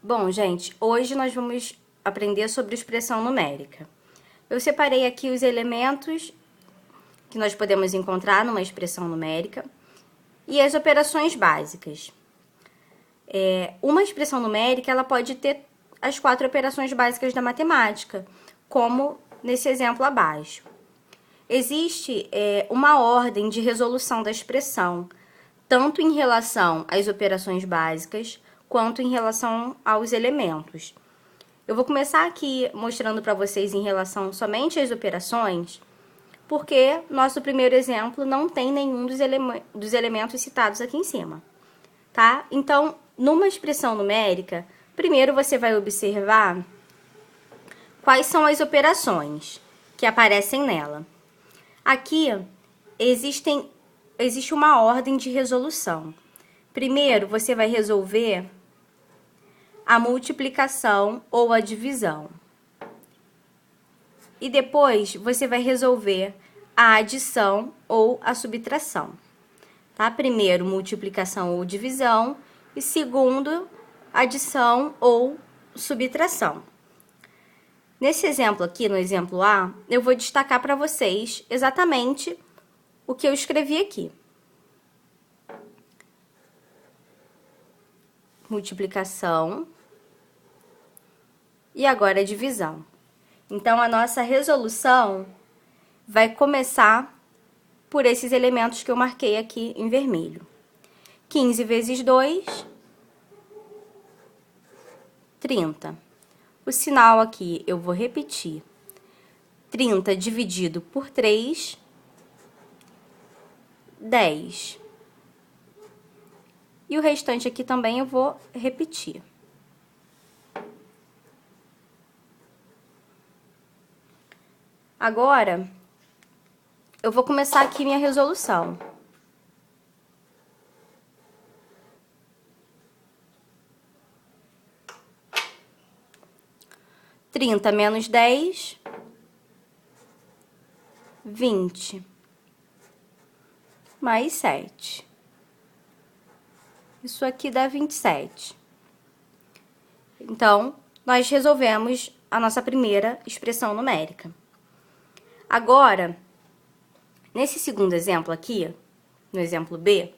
Bom, gente, hoje nós vamos aprender sobre expressão numérica. Eu separei aqui os elementos que nós podemos encontrar numa expressão numérica e as operações básicas. Uma expressão numérica ela pode ter as 4 operações básicas da matemática, como nesse exemplo abaixo. Existe uma ordem de resolução da expressão, tanto em relação às operações básicas, quanto em relação aos elementos. Eu vou começar aqui mostrando para vocês em relação somente às operações, porque nosso primeiro exemplo não tem nenhum dos elementos citados aqui em cima, tá? Então, numa expressão numérica, primeiro você vai observar quais são as operações que aparecem nela. Aqui existe uma ordem de resolução. Primeiro, você vai resolver a multiplicação ou a divisão. E depois, você vai resolver a adição ou a subtração. Tá? Primeiro, multiplicação ou divisão. E segundo, adição ou subtração. Nesse exemplo aqui, no exemplo A, eu vou destacar para vocês exatamente o que eu escrevi aqui. Multiplicação e agora a divisão. Então, a nossa resolução vai começar por esses elementos que eu marquei aqui em vermelho. 15 vezes 2, 30. O sinal aqui eu vou repetir. 30 dividido por 3, 10. E o restante aqui também eu vou repetir. Agora, eu vou começar aqui minha resolução. Trinta menos 10, 20, mais 7. Isso aqui dá 27. Então, nós resolvemos a nossa primeira expressão numérica. Agora, nesse segundo exemplo aqui, no exemplo B,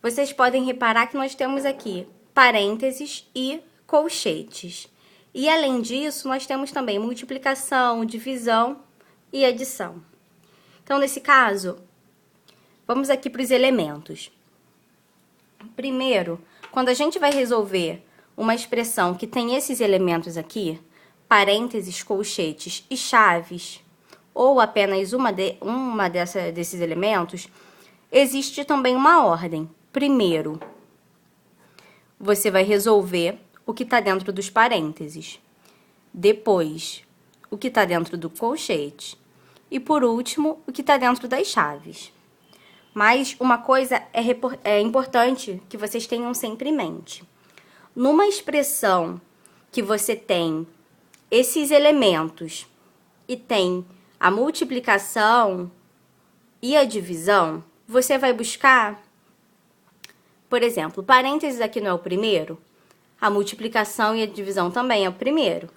vocês podem reparar que nós temos aqui parênteses e colchetes. E, além disso, nós temos também multiplicação, divisão e adição. Então, nesse caso, vamos aqui para os elementos. Primeiro, quando a gente vai resolver uma expressão que tem esses elementos aqui, parênteses, colchetes e chaves, ou apenas desses elementos, existe também uma ordem. Primeiro, você vai resolver o que está dentro dos parênteses. Depois, o que está dentro do colchete. E, por último, o que está dentro das chaves. Mas uma coisa é importante que vocês tenham sempre em mente. Numa expressão que você tem esses elementos e tem a multiplicação e a divisão, você vai buscar, por exemplo, parênteses aqui não é o primeiro, a multiplicação e a divisão também é o primeiro.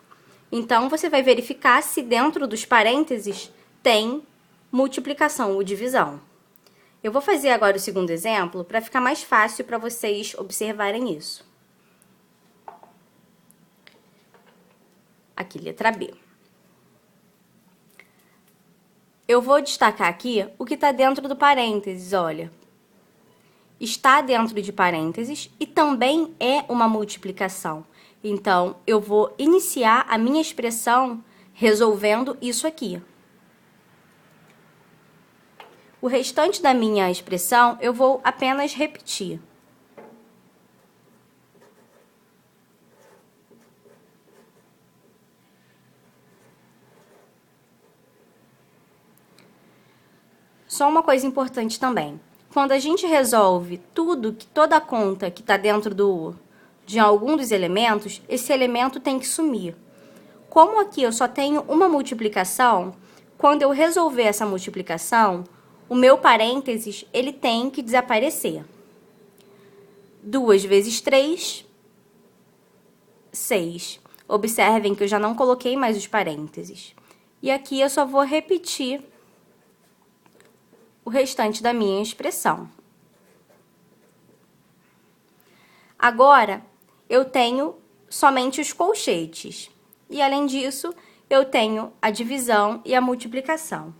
Então, você vai verificar se dentro dos parênteses tem multiplicação ou divisão. Eu vou fazer agora o segundo exemplo para ficar mais fácil para vocês observarem isso. Aqui, letra B. Eu vou destacar aqui o que está dentro do parênteses, olha. Está dentro de parênteses e também é uma multiplicação. Então, eu vou iniciar a minha expressão resolvendo isso aqui. O restante da minha expressão eu vou apenas repetir. Só uma coisa importante também. Quando a gente resolve toda a conta que está dentro de algum dos elementos, esse elemento tem que sumir. Como aqui eu só tenho uma multiplicação, quando eu resolver essa multiplicação, o meu parênteses, ele tem que desaparecer. 2 vezes 3, 6. Observem que eu já não coloquei mais os parênteses. E aqui eu só vou repetir o restante da minha expressão. Agora, eu tenho somente os colchetes. E, além disso, eu tenho a divisão e a multiplicação.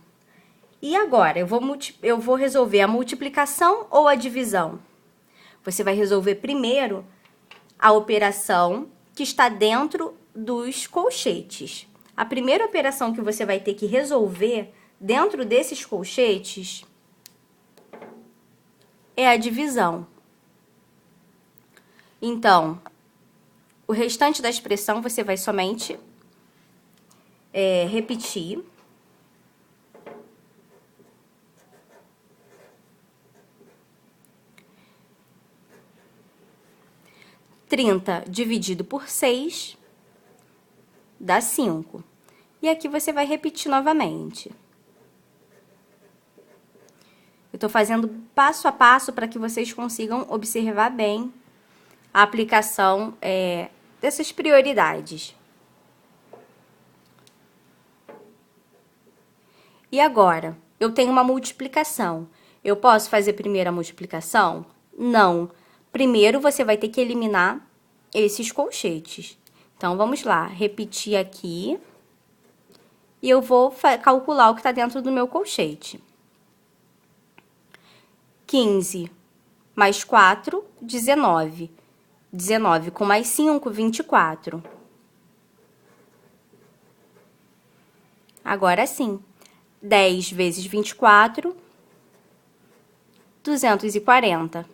E agora, eu vou resolver a multiplicação ou a divisão? Você vai resolver primeiro a operação que está dentro dos colchetes. A primeira operação que você vai ter que resolver dentro desses colchetes é a divisão. Então, o restante da expressão você vai somente repetir. Trinta dividido por 6 dá 5. E aqui você vai repetir novamente. Eu estou fazendo passo a passo para que vocês consigam observar bem a aplicação dessas prioridades. E agora, eu tenho uma multiplicação. Eu posso fazer primeiro a multiplicação? Não. Primeiro, você vai ter que eliminar esses colchetes. Então, vamos lá. Repetir aqui. E eu vou calcular o que está dentro do meu colchete. 15 mais 4, 19. 19 com mais 5, 24. Agora sim. 10 vezes 24, 240.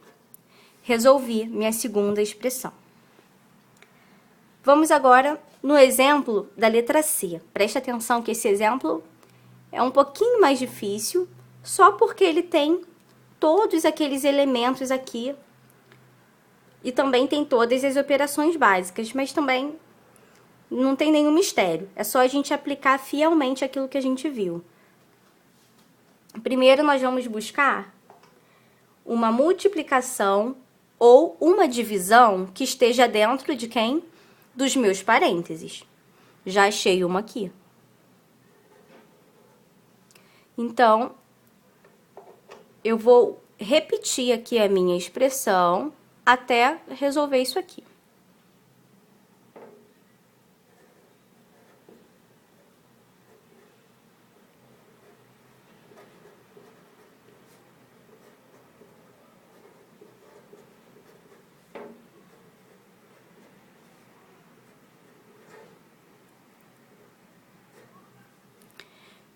Resolvi minha segunda expressão. Vamos agora no exemplo da letra C. Preste atenção que esse exemplo é um pouquinho mais difícil, só porque ele tem todos aqueles elementos aqui e também tem todas as operações básicas, mas também não tem nenhum mistério. É só a gente aplicar fielmente aquilo que a gente viu. Primeiro, nós vamos buscar uma multiplicação ou uma divisão que esteja dentro de quem? Dos meus parênteses. Já achei uma aqui. Então, eu vou repetir aqui a minha expressão até resolver isso aqui.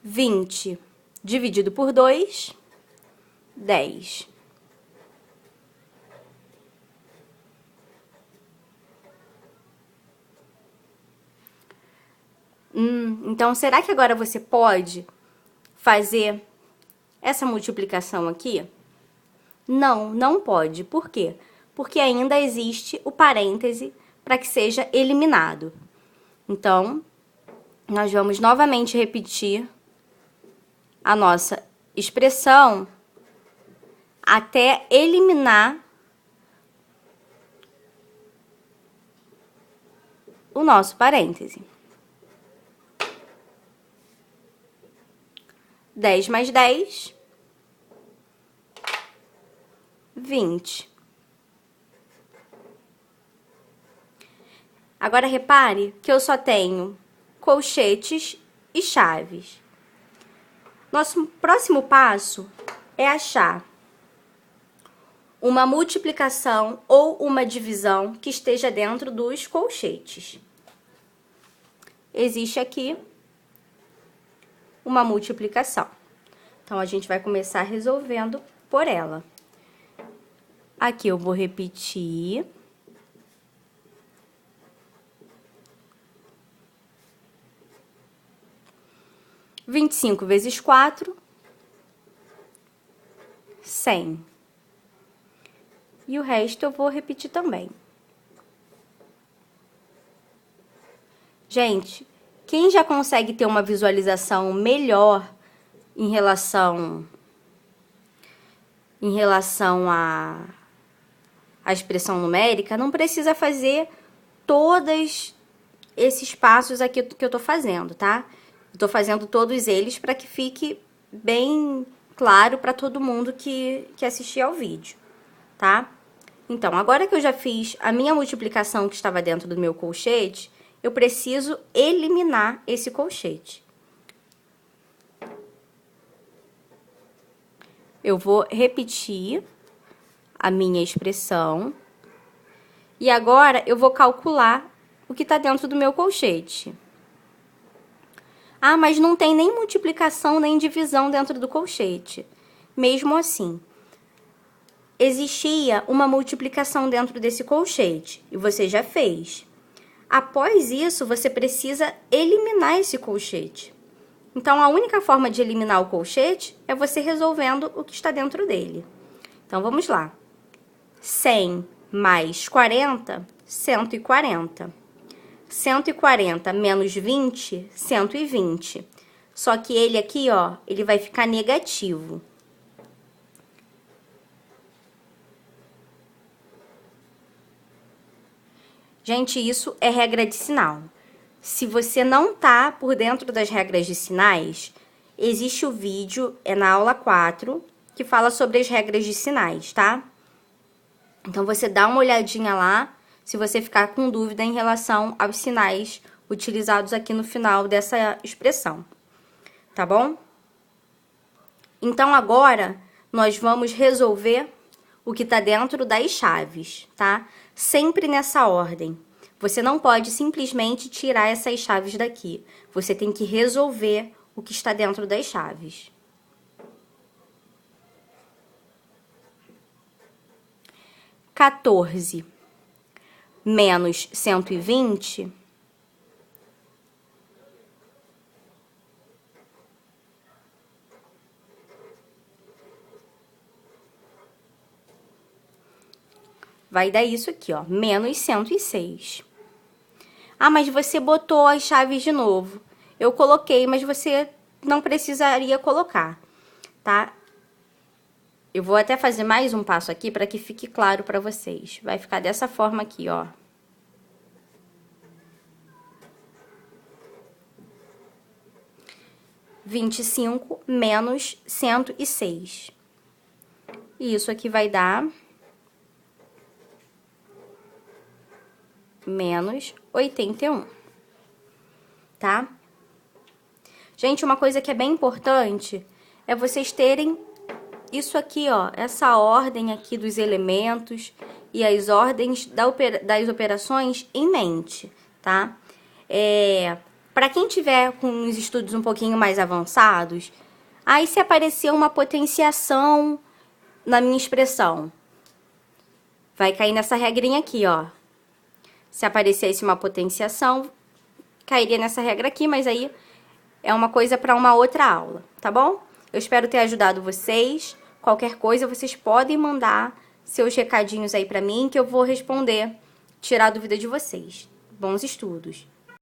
Vinte dividido por 2, 10. Então, será que agora você pode fazer essa multiplicação aqui? Não, não pode. Por quê? Porque ainda existe o parêntese para que seja eliminado. Então, nós vamos novamente repetir a nossa expressão até eliminar o nosso parêntese. 10 mais 10, 20. Agora, repare que eu só tenho colchetes e chaves. Nosso próximo passo é achar uma multiplicação ou uma divisão que esteja dentro dos colchetes. Existe aqui uma multiplicação. Então, a gente vai começar resolvendo por ela. Aqui eu vou repetir. Vinte e cinco vezes 4, 100. E o resto eu vou repetir também. Gente, quem já consegue ter uma visualização melhor em relação à expressão numérica, não precisa fazer todos esses passos aqui que eu tô fazendo, tá? Eu tô fazendo todos eles para que fique bem claro para todo mundo que assistir ao vídeo, tá? Então, agora que eu já fiz a minha multiplicação que estava dentro do meu colchete, eu preciso eliminar esse colchete. Eu vou repetir a minha expressão. E agora, eu vou calcular o que está dentro do meu colchete. Ah, mas não tem nem multiplicação nem divisão dentro do colchete. Mesmo assim, existia uma multiplicação dentro desse colchete e você já fez. Após isso, você precisa eliminar esse colchete. Então, a única forma de eliminar o colchete é você resolvendo o que está dentro dele. Então, vamos lá. 100 mais 40, 140. 140 menos 20, 120. Só que ele aqui, ó, ele vai ficar negativo. Gente, isso é regra de sinal. Se você não tá por dentro das regras de sinais, existe o vídeo, é na aula 4, que fala sobre as regras de sinais, tá? Então, você dá uma olhadinha lá, se você ficar com dúvida em relação aos sinais utilizados aqui no final dessa expressão, tá bom? Então, agora, nós vamos resolver o que tá dentro das chaves, tá? Sempre nessa ordem. Você não pode simplesmente tirar essas chaves daqui. Você tem que resolver o que está dentro das chaves. (14) menos 120 vai dar isso aqui, ó, menos 106. Ah, mas você botou as chaves de novo. Eu coloquei, mas você não precisaria colocar, tá? Eu vou até fazer mais um passo aqui para que fique claro para vocês. Vai ficar dessa forma aqui, ó. (25) menos 106. E isso aqui vai dar menos 81, tá? Gente, uma coisa que é bem importante é vocês terem isso aqui, ó, essa ordem aqui dos elementos e as ordens das operações em mente, tá? Para quem tiver com os estudos um pouquinho mais avançados, aí se aparecer uma potenciação na minha expressão, vai cair nessa regrinha aqui, ó. Se aparecesse uma potenciação, cairia nessa regra aqui, mas aí é uma coisa para uma outra aula, tá bom? Eu espero ter ajudado vocês. Qualquer coisa, vocês podem mandar seus recadinhos aí para mim, que eu vou responder, tirar a dúvida de vocês. Bons estudos!